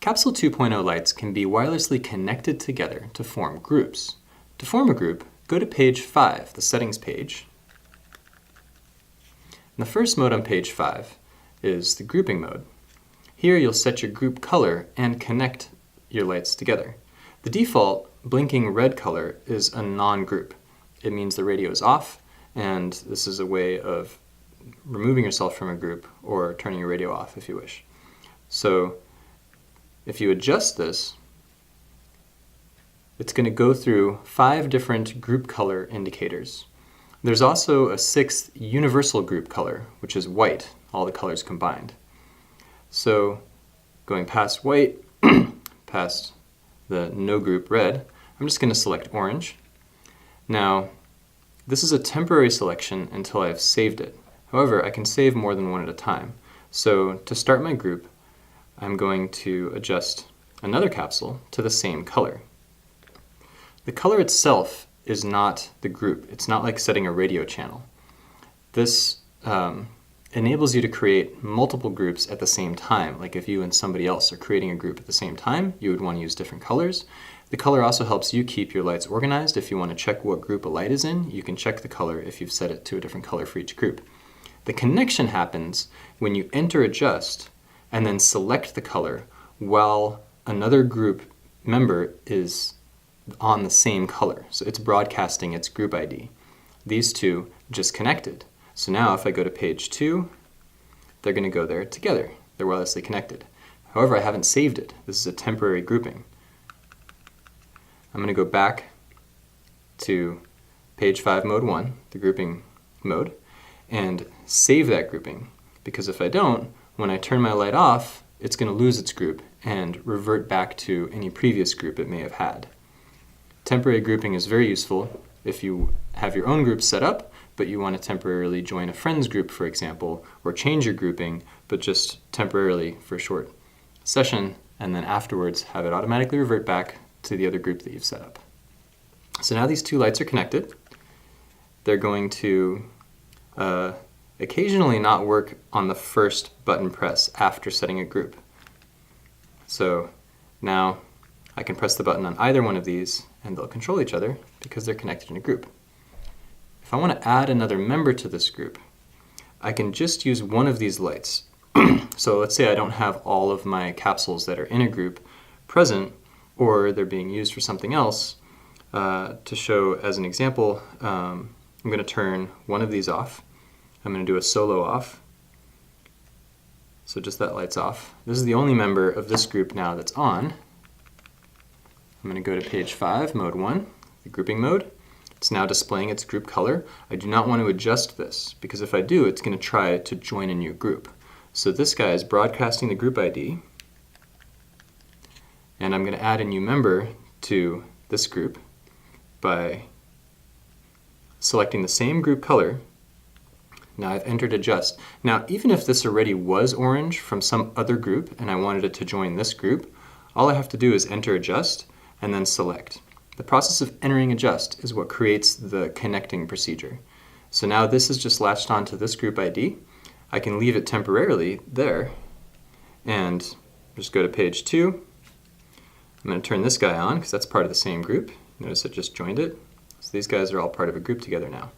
Capsule 2.0 lights can be wirelessly connected together to form groups. To form a group, go to page 5, the settings page. And the first mode on page 5 is the grouping mode. Here you'll set your group color and connect your lights together. The default blinking red color is a non-group. It means the radio is off, and this is a way of removing yourself from a group or turning your radio off if you wish. So if you adjust this, it's going to go through 5 different group color indicators. There's also a 6th universal group color, which is white, all the colors combined. So going past white, past the no group red, I'm just going to select orange. Now, this is a temporary selection until I've saved it. However, I can save more than one at a time. So to start my group, I'm going to adjust another capsule to the same color. The color itself is not the group. It's not like setting a radio channel. This enables you to create multiple groups at the same time. Like if you and somebody else are creating a group at the same time, you would want to use different colors. The color also helps you keep your lights organized. If you want to check what group a light is in, you can check the color if you've set it to a different color for each group. The connection happens when you enter adjust and then select the color while another group member is on the same color. So it's broadcasting its group ID. These two just connected. So now if I go to page 2, they're going to go there together. They're wirelessly connected. However, I haven't saved it. This is a temporary grouping. I'm going to go back to page 5 mode 1, the grouping mode, and save that grouping. Because if I don't, when I turn my light off, it's going to lose its group and revert back to any previous group it may have had. Temporary grouping is very useful if you have your own group set up, but you want to temporarily join a friend's group, for example, or change your grouping, but just temporarily for a short session, and then afterwards have it automatically revert back to the other group that you've set up. So now these two lights are connected. They're going to occasionally not work on the first button press after setting a group. So now I can press the button on either one of these and they'll control each other because they're connected in a group. If I want to add another member to this group, I can just use one of these lights. So let's say I don't have all of my capsules that are in a group present, or they're being used for something else. To show as an example, I'm going to turn one of these off. I'm going to do a solo off. So just that light's off. This is the only member of this group now that's on. I'm going to go to page 5, mode 1, the grouping mode. It's now displaying its group color. I do not want to adjust this because if I do, it's going to try to join a new group. So this guy is broadcasting the group ID, and I'm going to add a new member to this group by selecting the same group color. Now I've entered adjust. Now even if this already was orange from some other group and I wanted it to join this group, all I have to do is enter adjust and then select. The process of entering adjust is what creates the connecting procedure. So now this is just latched onto this group ID. I can leave it temporarily there and just go to page 2. I'm going to turn this guy on because that's part of the same group. Notice it just joined it. So these guys are all part of a group together now.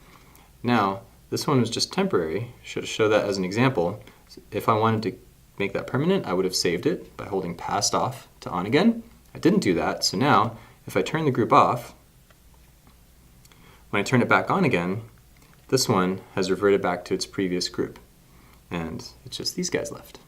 Now this one was just temporary. Should show that as an example. If I wanted to make that permanent, I would have saved it by holding past off to on again. I didn't do that, so now if I turn the group off, when I turn it back on again, this one has reverted back to its previous group. And it's just these guys left.